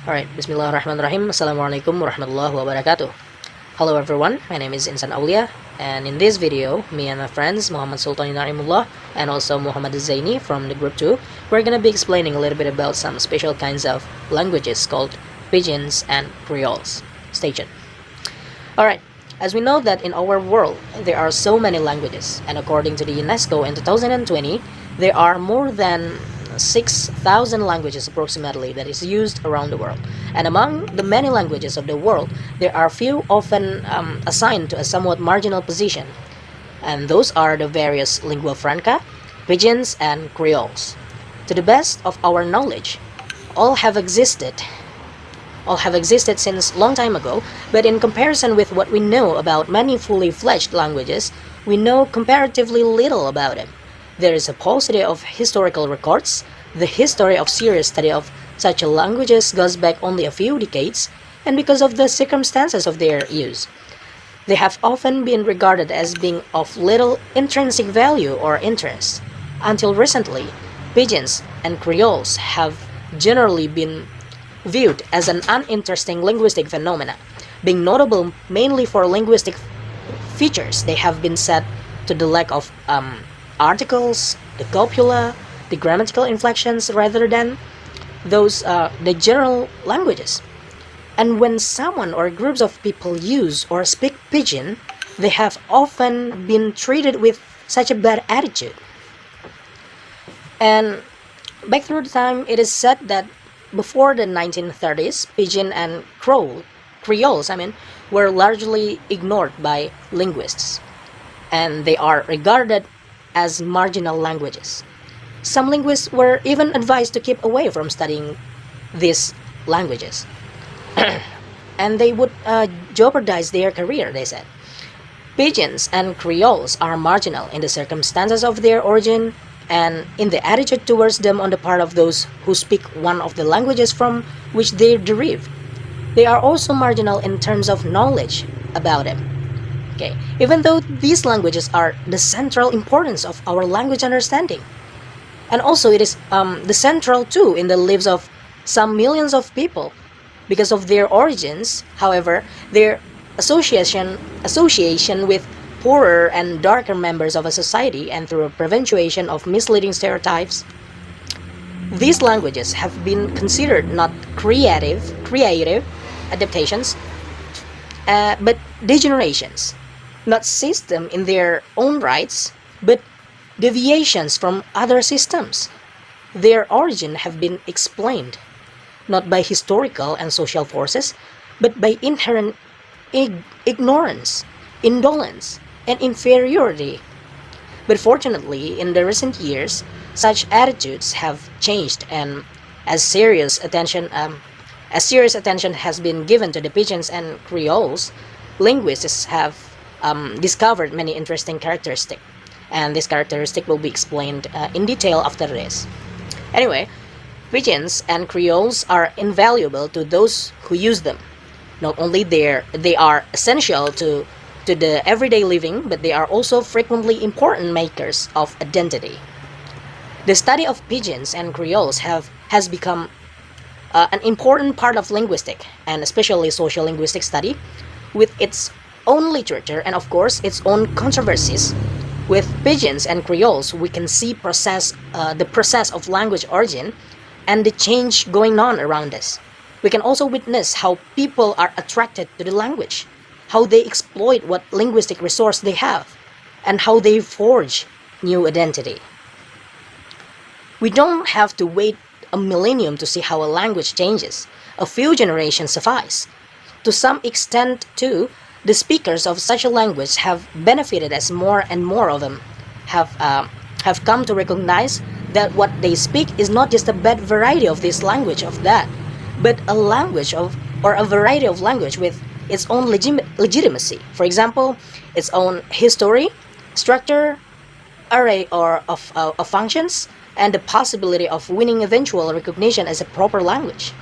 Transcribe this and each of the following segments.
Alright, Bismillahirrahmanirrahim. Assalamualaikum warahmatullahi wabarakatuh. Hello everyone, my name is Insan Aulia, and in this video, me and my friends Muhammad Sulthoni and also Akhmad Zaini from the group 2, we're gonna be explaining a little bit about some special kinds of languages called Pigeons and Creoles. Stay tuned. Alright, as we know that in our world, there are so many languages, and according to the UNESCO in 2020, there are more than 6,000 languages approximately that is used around the world. And among the many languages of the world, there are few often assigned to a somewhat marginal position. And those are the various lingua franca, Pigeons and Creoles. To the best of our knowledge, all have existed since long time ago, but in comparison with what we know about many fully fledged languages, we know comparatively little about them. There is a paucity of historical records. The history of serious study of such languages goes back only a few decades, and because of the circumstances of their use, they have often been regarded as being of little intrinsic value or interest. Until recently, Pigeons and Creoles have generally been viewed as an uninteresting linguistic phenomena, being notable mainly for linguistic features. They have been said to the lack of articles, the copula, the grammatical inflections rather than those the general languages. And when someone or groups of people use or speak Pidgin, they have often been treated with such a bad attitude. And back through the time, it is said that before the 1930s, Pidgin and Creoles, were largely ignored by linguists, and they are regarded as marginal languages. Some linguists were even advised to keep away from studying these languages, and they would jeopardize their career, they said. Pigeons and Creoles are marginal in the circumstances of their origin and in the attitude towards them on the part of those who speak one of the languages from which they derive. They are also marginal in terms of knowledge about them. Okay, even though these languages are the central importance of our language understanding, and also it is the central too in the lives of some millions of people because of their origins. However, their association with poorer and darker members of a society and through a prevention of misleading stereotypes, these languages have been considered not creative adaptations, but degenerations. Not system in their own rights, but deviations from other systems. Their origin have been explained not by historical and social forces, but by inherent ignorance, indolence, and inferiority. But fortunately, in the recent years, such attitudes have changed, and as serious attention has been given to the Pigeons and Creoles, linguists have discovered many interesting characteristics, and this characteristic will be explained in detail after this. Anyway, Pigeons and Creoles are invaluable to those who use them. Not only they are essential to the everyday living, but they are also frequently important makers of identity. The study of Pigeons and Creoles has become an important part of linguistic, and especially sociolinguistic study, with its own literature and of course its own controversies. With Pigeons and Creoles, we can see the process of language origin and the change going on around us. We can also witness how people are attracted to the language, how they exploit what linguistic resource they have, and how they forge new identity. We don't have to wait a millennium to see how a language changes. A few generations suffice. To some extent, too, the speakers of such a language have benefited as more and more of them have come to recognize that what they speak is not just a bad variety of this language of that, but a language or a variety of language with its own legitimacy. For example, its own history, structure, array of functions, and the possibility of winning eventual recognition as a proper language.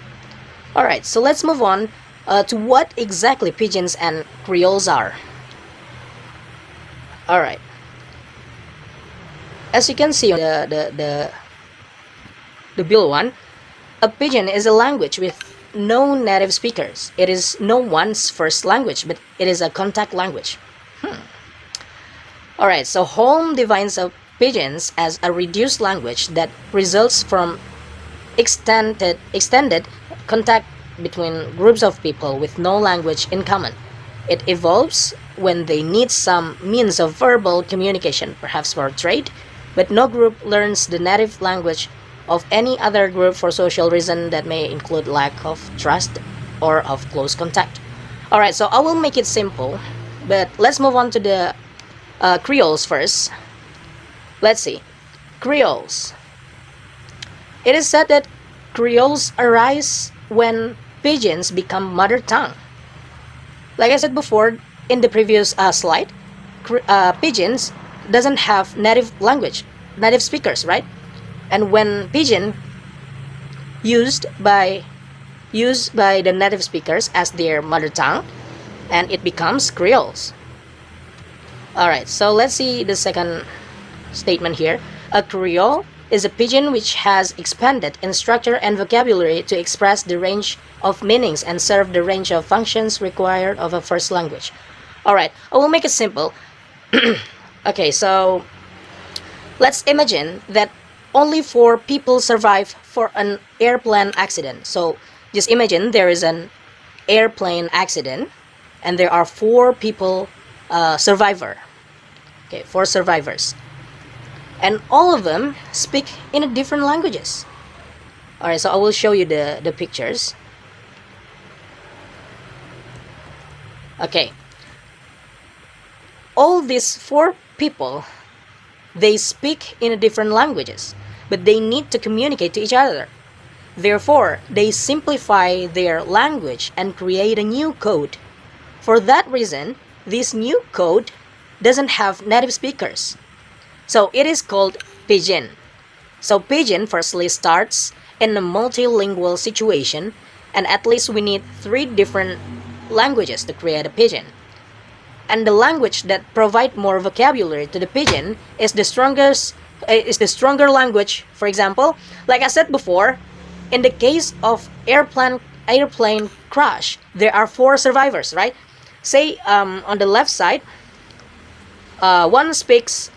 Alright, so let's move on to what exactly Pigeons and Creoles are. Alright. As you can see on the bill one, a Pidgin is a language with no native speakers. It is no one's first language, but it is a contact language. Alright, so Holm defines a Pigeons as a reduced language that results from extended contact between groups of people with no language in common. It evolves when they need some means of verbal communication, perhaps for trade, but no group learns the native language of any other group for social reason that may include lack of trust or of close contact. Alright, so I will make it simple, but let's move on to the Creoles first. Let's see. Creoles. It is said that Creoles arise when Pigeons become mother tongue. Like I said before in the previous slide, Pigeons doesn't have native language, native speakers, right? And when Pigeon used by the native speakers as their mother tongue, and it becomes Creoles. Alright, so let's see the second statement here. A Creole is a Pigeon which has expanded in structure and vocabulary to express the range of meanings and serve the range of functions required of a first language. Alright, I will make it simple. Okay, so let's imagine that only 4 people survive for an airplane accident. So just imagine there is an airplane accident and there are 4 people survivor. Okay, 4 survivors. And all of them speak in different languages. Alright, so I will show you the pictures. Okay. All these 4 people, they speak in different languages, but they need to communicate to each other. Therefore, they simplify their language and create a new code. For that reason, this new code doesn't have native speakers. So it is called Pigeon. So Pigeon firstly starts in a multilingual situation, and at least we need 3 different languages to create a Pigeon. And the language that provide more vocabulary to the Pigeon is the stronger language. For example, like I said before, in the case of airplane crash, there are 4 survivors, right? Say on the left side, one speaks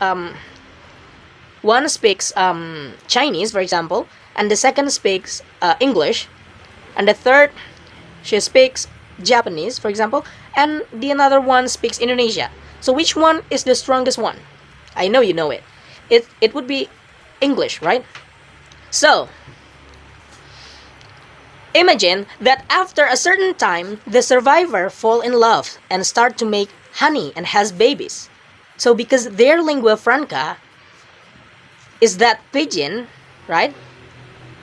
Chinese, for example, and the second speaks English, and the third, she speaks Japanese, for example, and the another one speaks Indonesia. So which one is the strongest one? I know you know it. It would be English, right? So imagine that after a certain time, the survivor fall in love and start to make honey and has babies. So because their lingua franca is that Pigeon, right?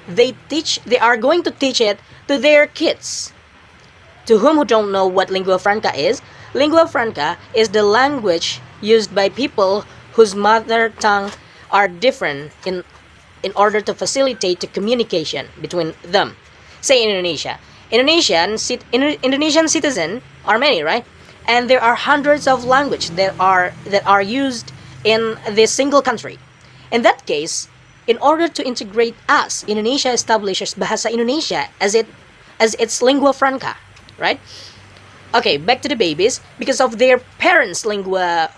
They are going to teach it to their kids. To whom who don't know what lingua franca is the language used by people whose mother tongue are different in order to facilitate the communication between them. Say Indonesia. Indonesian citizens are many, right? And there are hundreds of languages that are used in this single country. In that case, in order to integrate us, Indonesia establishes Bahasa Indonesia as its lingua franca, right? Okay, back to the babies. Because of their parents' lingua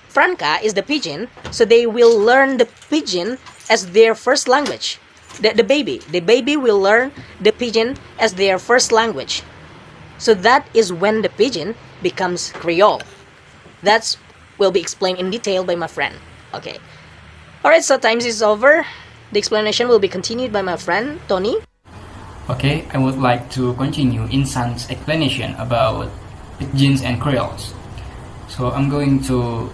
franca is the Pigeon, so they will learn the Pigeon as their first language. The baby will learn the Pigeon as their first language. So that is when the Pigeon becomes Creole. That will be explained in detail by my friend. Okay. Alright, so time is over. The explanation will be continued by my friend, Tony. Okay, I would like to continue Insan's explanation about Pigeons and Creoles. So I'm going to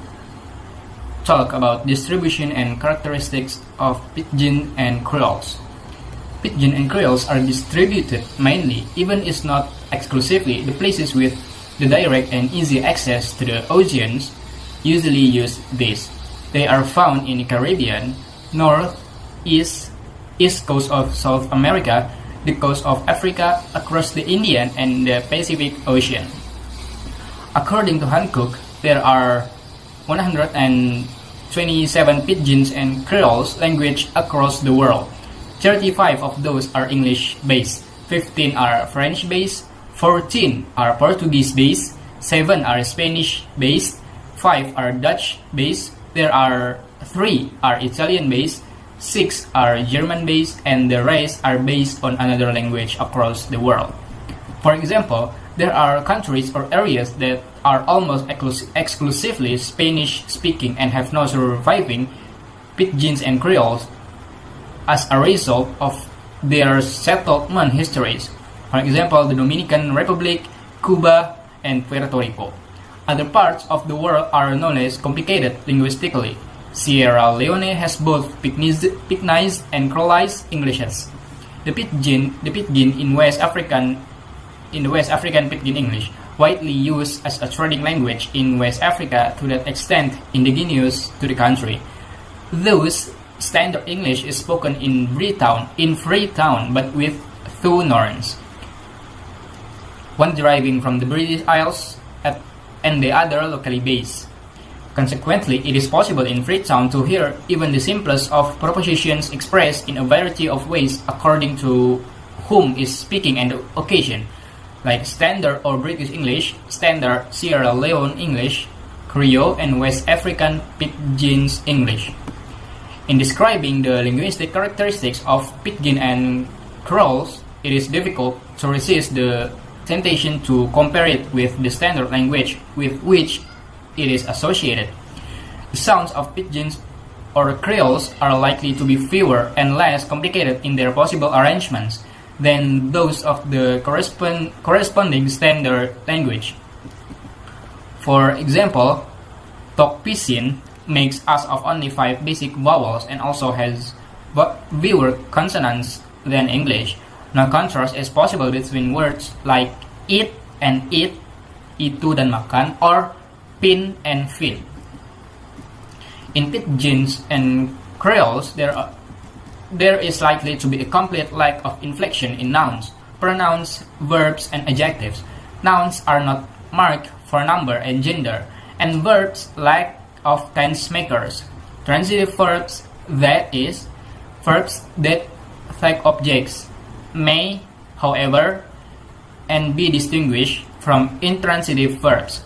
talk about distribution and characteristics of Pigeon and Creoles. Pigeon and Creoles are distributed mainly, even if not exclusively, the places with the direct and easy access to the oceans usually use this. They are found in the Caribbean, North, East coast of South America, the coast of Africa, across the Indian and the Pacific Ocean. According to Hancock, there are 127 Pigeons and Creoles language across the world. 35 of those are English-based, 15 are French-based, 14 are Portuguese-based, 7 are Spanish-based, 5 are Dutch-based, there are 3 are Italian-based, 6 are German-based, and the rest are based on another language across the world. For example, there are countries or areas that are almost exclusively Spanish-speaking and have no surviving Pidgins and Creoles as a result of their settlement histories. For example, the Dominican Republic, Cuba, and Puerto Rico. Other parts of the world are no less complicated linguistically. Sierra Leone has both Pignized and Creolized Englishes. The Pidgin in the West African Pidgin English, widely used as a trading language in West Africa to that extent indigenous to the country. Thus, Standard English is spoken in Freetown, but with two Nouns, one deriving from the British Isles and the other locally based. Consequently, it is possible in Freetown to hear even the simplest of propositions expressed in a variety of ways according to whom is speaking and the occasion, like Standard or British English, Standard Sierra Leone English, Creole, and West African Pidgins English. In describing the linguistic characteristics of Pidgin and Creoles, it is difficult to resist the temptation to compare it with the standard language with which it is associated. The sounds of Pidgins or Creoles are likely to be fewer and less complicated in their possible arrangements than those of the corresponding standard language. For example, Tok Pisin makes us of only 5 basic vowels and also has fewer consonants than English. No contrast is possible between words like eat and eat, itu dan makan, or pin and fin. In Pidgins and Creoles, there is likely to be a complete lack of inflection in nouns, pronouns, verbs, and adjectives. Nouns are not marked for number and gender, and verbs lack of tense makers. Transitive verbs, that is, verbs that take objects, may, however, and be distinguished from intransitive verbs,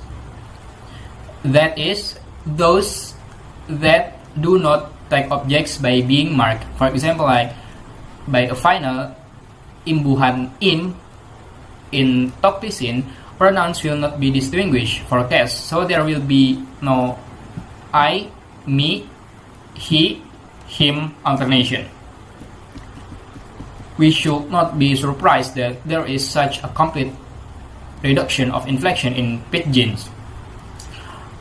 that is, those that do not take objects by being marked. For example, like by a final imbuhan in Tok Pisin, pronouns will not be distinguished for case, so there will be no I, me, he, him alternation. We should not be surprised that there is such a complete reduction of inflection in Pidgins.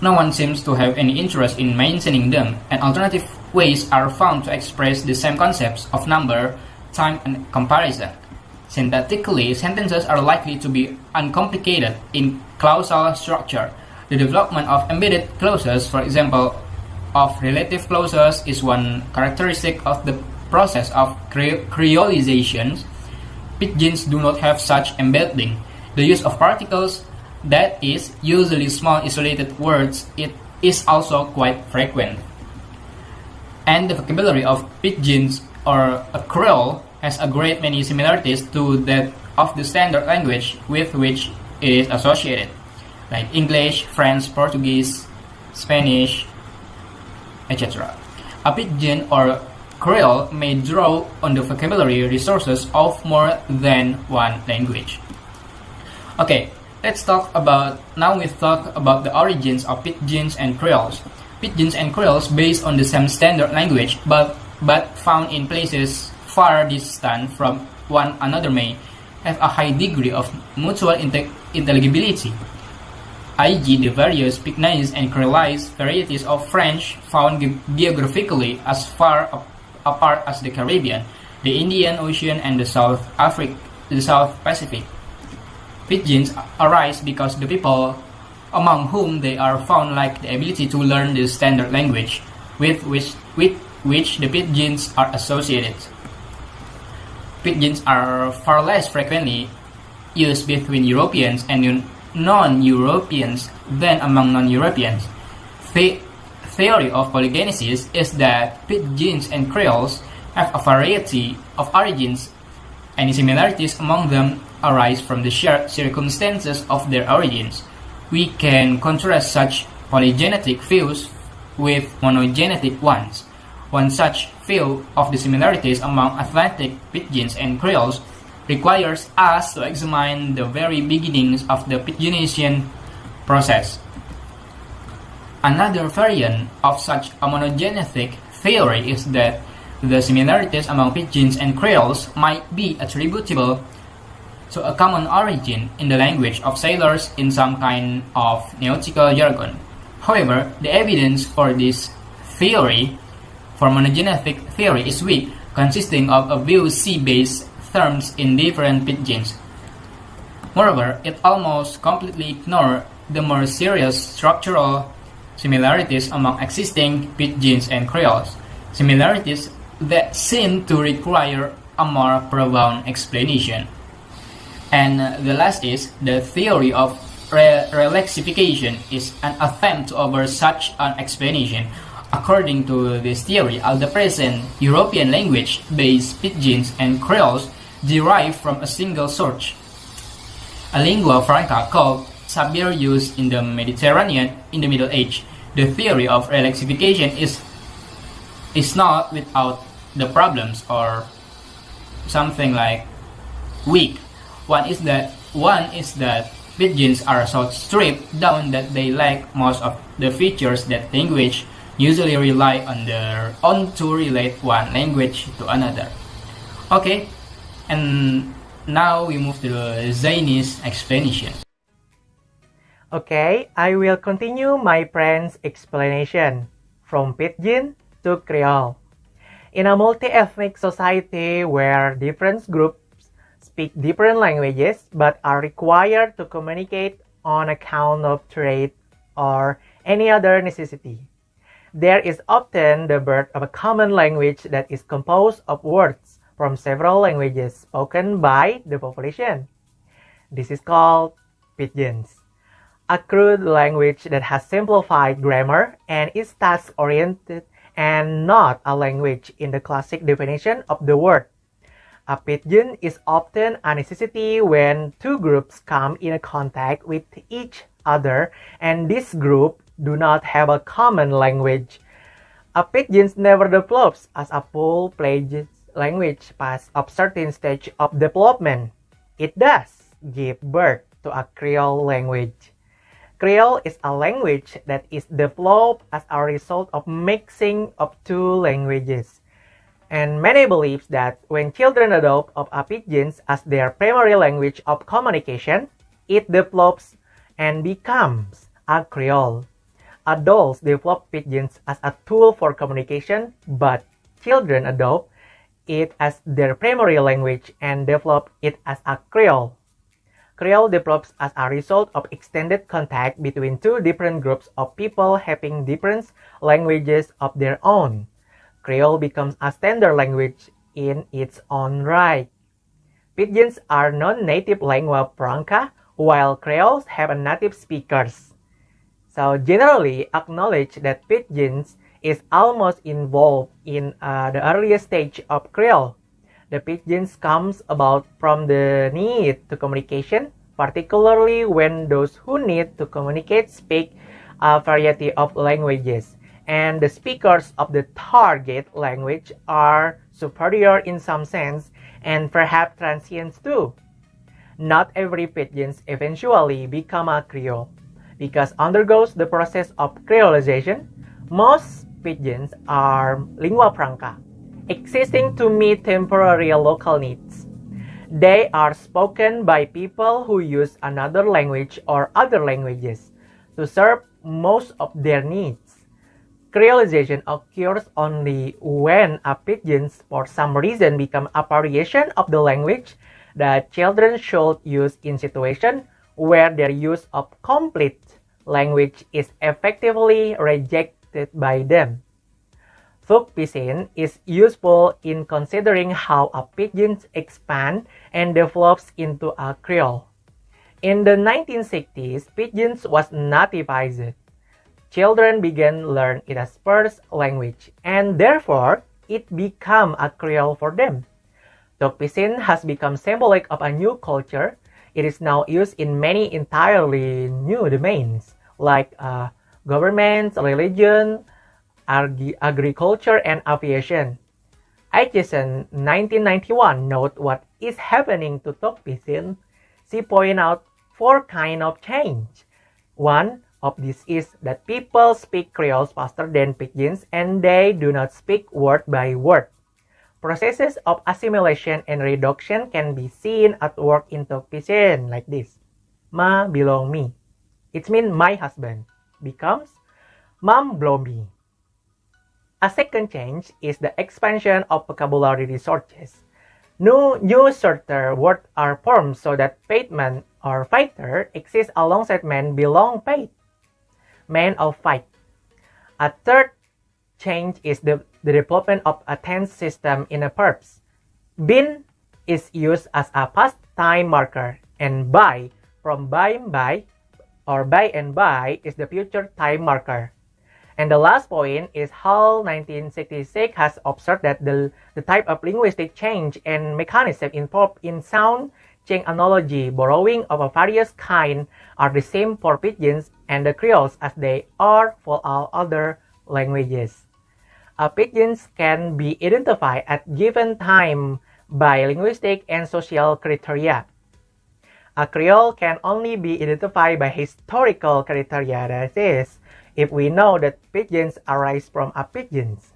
No one seems to have any interest in maintaining them, and alternative ways are found to express the same concepts of number, time, and comparison. Syntactically, sentences are likely to be uncomplicated in clausal structure. The development of embedded clauses, for example, of relative clauses, is one characteristic of the process of creolization. Pidgins do not have such embedding. The use of particles, that is, usually small isolated words, it is also quite frequent. And the vocabulary of Pidgins or a Creole has a great many similarities to that of the standard language with which it is associated, like English, French, Portuguese, Spanish, etc. A Pidgin or Creole may draw on the vocabulary resources of more than one language. Okay, let's talk about the origins of Pidgins and Creoles. Pidgins and Creoles, based on the same standard language, but found in places far distant from one another, may have a high degree of mutual intelligibility, i.e. the various Pignized and Creolized varieties of French found geographically as far apart as the Caribbean, the Indian Ocean, and the South Pacific. Pidgins arise because the people among whom they are found lack the ability to learn the standard language with which the Pidgins are associated. Pidgins are far less frequently used between Europeans and non-Europeans than among non-Europeans. The theory of polygenesis is that Pidgins and Creoles have a variety of origins Any similarities among them arise from the shared circumstances of their origins. We can contrast such polygenetic views with monogenetic ones. One such view of the similarities among Atlantic Pidgins and Creoles requires us to examine the very beginnings of the Pidginization process. Another variant of such a monogenetic theory is that the similarities among Pidgins and Creoles might be attributable to a common origin in the language of sailors in some kind of nautical jargon. However, the evidence for this theory, for monogenetic theory, is weak, consisting of a few C-based terms in different Pidgins. Moreover, it almost completely ignores the more serious structural similarities among existing Pidgins and Creoles, similarities that seem to require a more profound explanation. And the last is the theory of relaxification is an attempt to offer such an explanation. According to this theory, all the present European language-based Pidgins and Creoles derive from a single source, a lingua franca called Sabir used in the Mediterranean in the Middle Age. The theory of relaxification is not without the problems or something like weak. One is that Pidgins are so stripped down that they lack most of the features that language usually rely on to relate one language to another. Okay, and now we move to Zaini's explanation. Okay, I will continue my friend's explanation from Pidgin to Creole. In a multi-ethnic society where different groups speak different languages but are required to communicate on account of trade or any other necessity, there is often the birth of a common language that is composed of words from several languages spoken by the population. This is called Pidgins, a crude language that has simplified grammar and is task-oriented and not a language in the classic definition of the word. A Pidgin is often a necessity when two groups come in contact with each other and this group do not have a common language. A Pidgin never develops as a full-fledged language past a certain stage of development. It does give birth to a Creole language. Creole is a language that is developed as a result of mixing of two languages. And many believe that when children adopt a Pidgin as their primary language of communication, it develops and becomes a Creole. Adults develop Pidgin as a tool for communication, but children adopt it as their primary language and develop it as a Creole. Creole develops as a result of extended contact between two different groups of people having different languages of their own. Creole becomes a standard language in its own right. Pidgins are non-native lingua franca, while Creoles have native speakers. So generally acknowledge that Pidgins is almost involved in the earliest stage of Creole. The Pidgins comes about from the need to communication, particularly when those who need to communicate speak a variety of languages, and the speakers of the target language are superior in some sense and perhaps transient too. Not every Pidgin eventually become a Creole because undergoes the process of Creolization. Most Pidgins are lingua franca, existing to meet temporary local needs. They are spoken by people who use another language or other languages to serve most of their needs. Creolization occurs only when a Pidgin for some reason become a variation of the language that children should use in situations where their use of complete language is effectively rejected by them. Thugpiscine is useful in considering how a Pidgin expands and develops into a Creole. In the 1960s, Pidgin was nativized. Children began to learn it as first language, and therefore it became a Creole for them. Tok Pisin has become symbolic of a new culture. It is now used in many entirely new domains like government, religion, agriculture, and aviation. Aitchison, 1991, note what is happening to Tok Pisin. She pointed out 4 kinds of change. One of these is that people speak Creoles faster than Pidgins and they do not speak word by word. Processes of assimilation and reduction can be seen at work in Tok Pisin like this. Ma belong me. It means my husband becomes Mam blow me. A second change is the expansion of vocabulary resources. New shorter words are formed so that paidman or fighter exists alongside man belong paid. Man of fight. A third change is the development of a tense system in the verbs. Been is used as a past time marker, and by from by or by and by is the future time marker. And the last point is Hall 1966 has observed that the type of linguistic change and mechanism involved in sound change analogy borrowing of a various kind are the same for Pidgins and the Creoles as they are for all other languages. Pidgins can be identified at given time by linguistic and social criteria. A Creole can only be identified by historical criteria, that is, if we know that Pidgins arise from a Pidgins.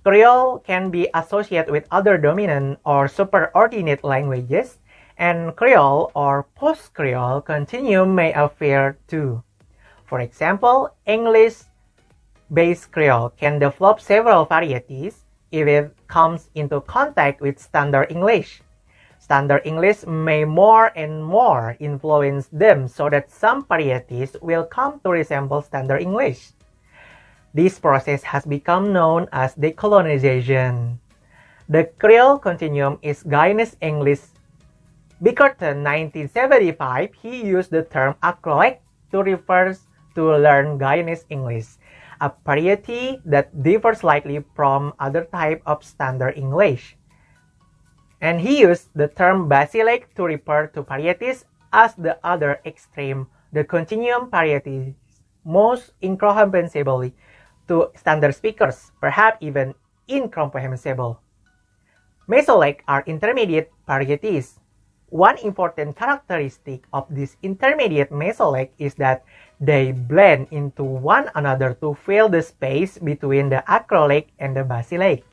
Creole can be associated with other dominant or superordinate languages, and Creole or post-Creole continuum may appear too. For example, English-based Creole can develop several varieties if it comes into contact with Standard English. Standard English may more and more influence them so that some varieties will come to resemble Standard English. This process has become known as decolonization. The Creel Continuum is Guyanese English. Bickerton, 1975, he used the term acrolect to refer to learn Guyanese English, a variety that differs slightly from other types of Standard English. And he used the term basileik to refer to varieties as the other extreme, the continuum varieties, most incomprehensible to standard speakers, perhaps even incomprehensible. Mesolaic are intermediate varieties. One important characteristic of these intermediate mesolaic is that they blend into one another to fill the space between the acrolaic and the basileik.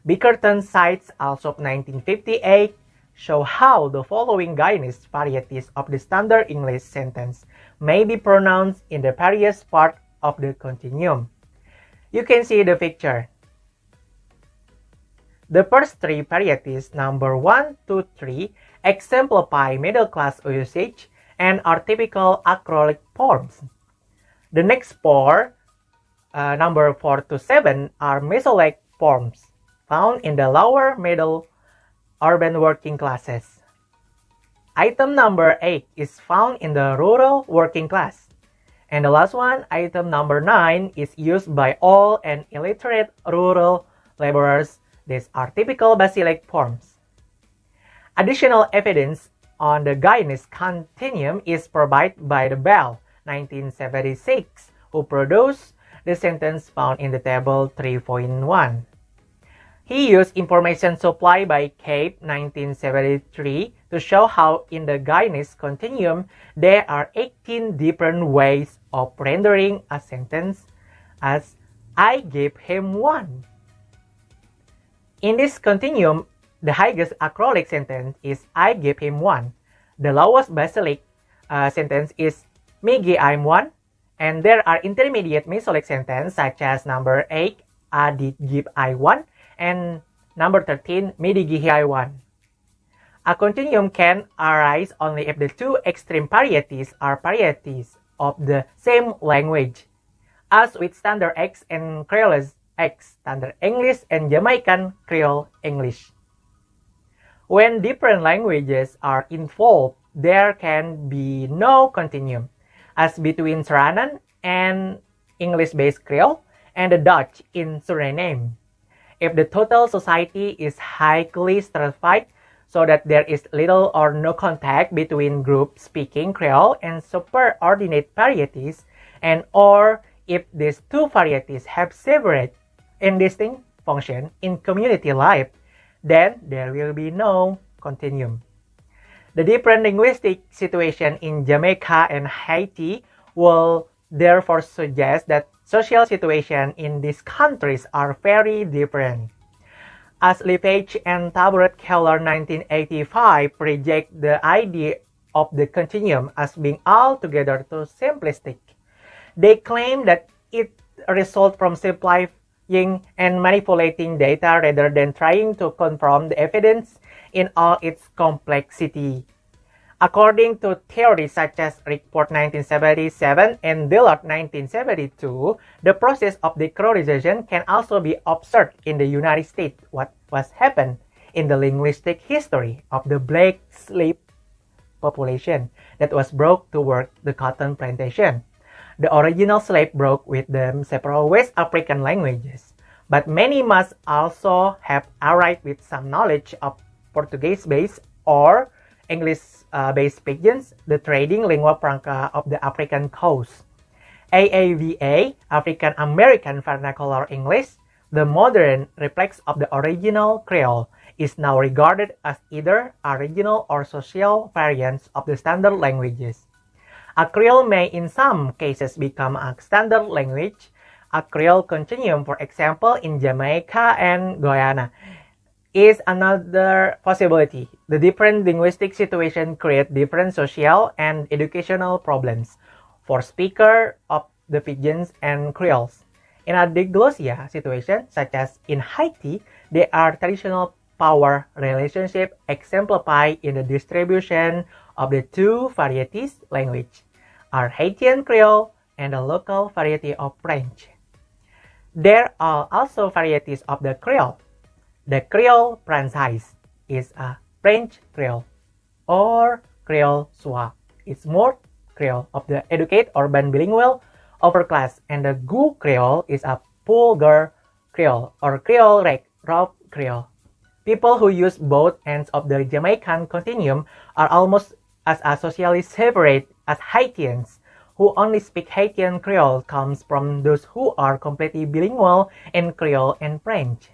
Bickerton cites also 1958 show how the following Guyanese varieties of the Standard English sentence may be pronounced in the various parts of the continuum. You can see the picture. The first 3 varieties, number 1, 2, 3, exemplify middle-class usage and are typical acrolaic forms. The next 4, number 4 to 7, are mesolaic forms found in the lower middle urban working classes. Item number 8 is found in the rural working class. And the last one, item number 9, is used by all and illiterate rural laborers. These are typical basileik forms. Additional evidence on the Guyanese continuum is provided by the Bell, 1976, who produced the sentence found in the table 3.1. He used information supplied by Cape, 1973, to show how in the Guyanese continuum there are 18 different ways of rendering a sentence as I gave him one. In this continuum, the highest acrolaic sentence is I gave him one. The lowest basileik sentence is me give I'm one. And there are intermediate mesolaic sentences such as number 8, I did give I one. And number 13, me did give I one. A continuum can arise only if the 2 extreme varieties are varieties of the same language, as with Standard X and Creole X, Standard English and Jamaican Creole English. When different languages are involved, there can be no continuum, as between Suriname and English-based Creole and the Dutch in Suriname. If the total society is highly stratified, so that there is little or no contact between groups speaking Creole and superordinate varieties, and or if these two varieties have separate and distinct function in community life, then there will be no continuum. The different linguistic situation in Jamaica and Haiti will therefore suggest that social situation in these countries are very different. As Lepage and Tabaret-Keller 1985 reject the idea of the continuum as being altogether too simplistic, they claim that it results from simplifying and manipulating data rather than trying to confirm the evidence in all its complexity. According to theories such as Rickford 1977 and Dillard 1972, the process of decolorization can also be observed in the United States. What was happened in the linguistic history of the black slave population that was brought to work the cotton plantation. The original slave brought with them several West African languages, but many must also have arrived with some knowledge of Portuguese-based or English-based Pigeons, the trading lingua franca of the African coast. AAVA, African American Vernacular English, the modern reflex of the original Creole, is now regarded as either a regional or social variant of the standard languages. A Creole may in some cases become a standard language. A Creel Continuum, for example, in Jamaica and Guyana, is another possibility. The different linguistic situations create different social and educational problems for speakers of the Pigeons and Creoles. In a diglossia situation, such as in Haiti, there are traditional power relationships exemplified in the distribution of the two varieties language, our Haitian Creole and the local variety of French. There are also varieties of the Creole. The Creole Français is a French Creole, or Creole Sois. It's more Creole of the educated urban bilingual upper class, and the Gou Creole is a vulgar Creole, or Creole rough Creole. People who use both ends of the Jamaican continuum are almost as socially separate as Haitians, who only speak Haitian Creole comes from those who are completely bilingual in Creole and French.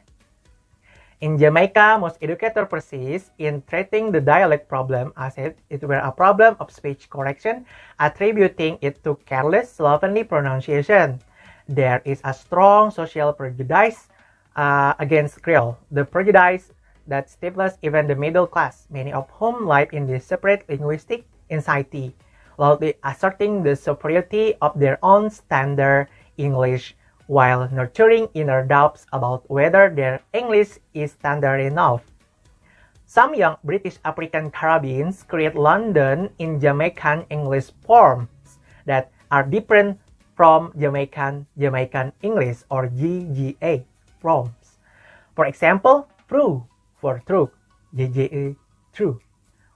In Jamaica, most educators persist in treating the dialect problem as if it were a problem of speech correction, attributing it to careless, slovenly pronunciation. There is a strong social prejudice against Creole, the prejudice that stifles even the middle class, many of whom live in this separate linguistic anxiety, loudly asserting the superiority of their own standard English, while nurturing inner doubts about whether their English is standard enough. Some young British African Caribbeans create London in Jamaican English forms that are different from Jamaican English or GGA forms. For example, true for true, GGA true.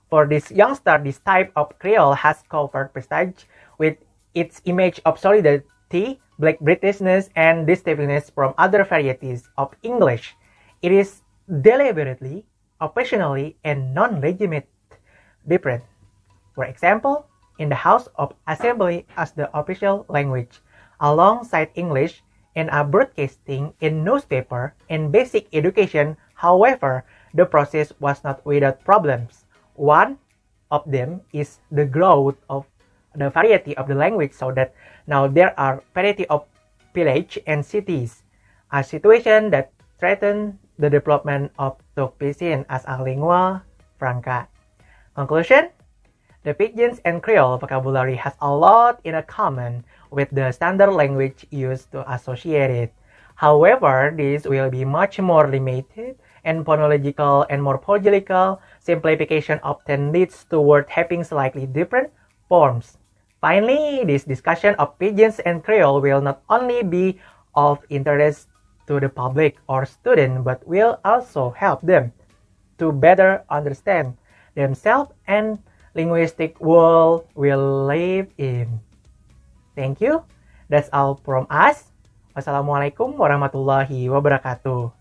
For this youngster, this type of Creole has covered prestige with its image of solidity, Black Britishness, and distinctiveness from other varieties of English. It is deliberately, occasionally, and non-legitimate different. For example, in the House of Assembly as the official language, alongside English, in a broadcasting in newspaper and basic education. However, the process was not without problems. One of them is the growth of the variety of the language, so that now there are variety of village and cities, a situation that threatens the development of Tok-Pisin as a lingua franca. Conclusion: the Pigeons and Creole vocabulary has a lot in common with the standard language used to associate it. However, this will be much more limited and phonological and morphological. Simplification often leads toward having slightly different forms. Finally, this discussion of Pigeons and Creole will not only be of interest to the public or student, but will also help them to better understand themselves and linguistic world we live in. Thank you. That's all from us. Wassalamualaikum warahmatullahi wabarakatuh.